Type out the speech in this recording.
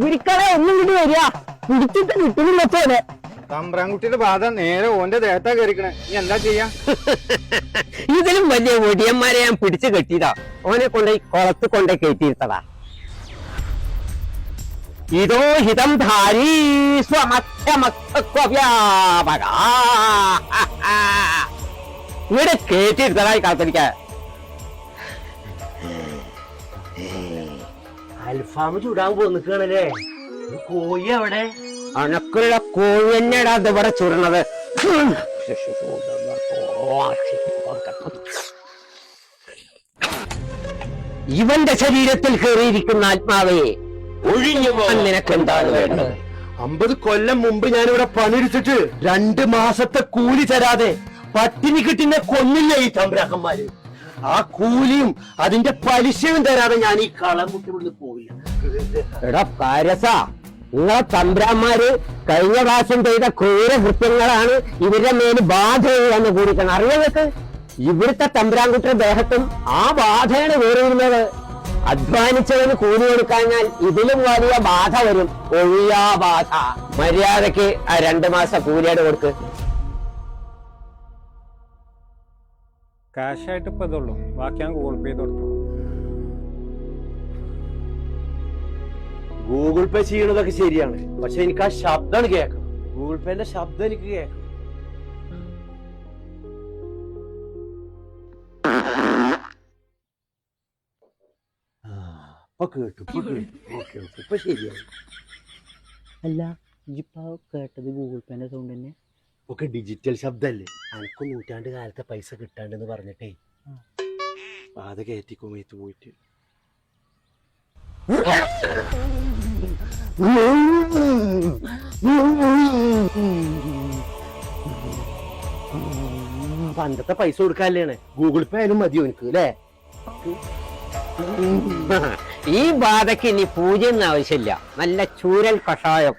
ഗുരുക്കളെ ഒന്നും കൂടി വരിക, പിടിച്ചിട്ട് കിട്ടുന്നില്ലേ? തമ്പ്രാൻകുട്ടിയുടെ ബാധ നേരെ ഓന്റെ ദേഹത്താ കയറിക്കണേ. നീ എന്താ ചെയ്യാ? ഇതിലും വലിയ ഒടിയന്മാരെ ഞാൻ പിടിച്ചു കെട്ടിയതാ. ഓനെ കൊണ്ടുപോയി കുളത്ത് കൊണ്ടേ കയറ്റിയിരുത്തടാ. ഇതോ ഹിതം ധാരീസ്വമധ്യമക്തവ്യാപക ഇവിടെ കയറ്റിയിരുത്തടായി കാത്തിരിക്കാൻ. അൽഫാമ് ചൂടാൻ പോന്നിക്കണല്ലേ? കോഴി അവിടെ? അണക്കുള്ള കോഴി തന്നെയാടാ അത് ഇവിടെ ചുടണത്. ഇവന്റെ ശരീരത്തിൽ കയറിയിരിക്കുന്ന ആത്മാവേ ഒഴിഞ്ഞു പോകാൻ നിനക്ക് എന്താണ് വേണ്ടത്? 50 കൊല്ലം മുമ്പ് ഞാനിവിടെ പണിയെടുത്തിട്ട് 2 മാസത്തെ കൂലി തരാതെ പട്ടിണി കിട്ടുന്ന കൊന്നില്ല ഈ തമ്പ്രാക്കന്മാര്. ആ കൂലിയും അതിന്റെ പലിശയും തരാതെ ഞാൻ ഈ കളം മുട്ടി ഇവിടുന്ന് പോവില്ല. എടാ പാരസ, നിങ്ങളെ തമ്പ്രാന്മാര് കഴിഞ്ഞ പ്രാവശ്യം ചെയ്ത ക്രൂരകൃത്യങ്ങളാണ് ഇവരുടെ മേല് ബാധ എന്ന് കൂടിക്കണം. അറിയാങ്ങൾക്ക് ഇവിടുത്തെ തമ്പ്രാൻകുട്ടിയുടെ ദേഹത്തും ആ ബാധയാണ് കയറിയിരുന്നത്. അധ്വാനിച്ചവന് കൂലി കൊടുക്കാഞ്ഞാൽ ഇതിലും വലിയ ബാധ വരും. ഒഴിയാ ബാധ. മര്യാദക്ക് ആ 2 മാസം കൂലിയോട് കൊടുക്ക്. കാശായിട്ട് ഇപ്പൊ ഇതുള്ളൂ, ബാക്കി ഞാൻ ഗൂഗിൾ പേ ചെയ്ത് കൊടുത്തു. ഗൂഗിൾ പേ ചെയ്യണതൊക്കെ ശരിയാണ്, പക്ഷെ എനിക്ക് ആ ശബ്ദമാണ് കേൾക്കണം. ഗൂഗിൾ പേന്റെ ശബ്ദം എനിക്ക് കേൾക്കണം. ഇപ്പൊ ശരിയാണ്. അല്ല, ഇപ്പൊ കേട്ടത് ഗൂഗിൾ പേന്റെ സൗണ്ട് തന്നെ? ഒക്കെ ഡിജിറ്റൽ ശബ്ദല്ലേ? അനക്ക് 100 കാലത്തെ പൈസ കിട്ടാണ്ടെന്ന് പറഞ്ഞിട്ടേ അത് കയറ്റിക്കുമേത്ത് പോയിട്ട് പണ്ടത്തെ പൈസ കൊടുക്കാല്ലേണ്. ഗൂഗിൾ പേ ആയാലും മതിയോ എനിക്ക് അല്ലേ? ഈ ബാധയ്ക്ക് ഇനി പൂജയൊന്നും ആവശ്യമില്ല. നല്ല ചൂരൽ കഷായം.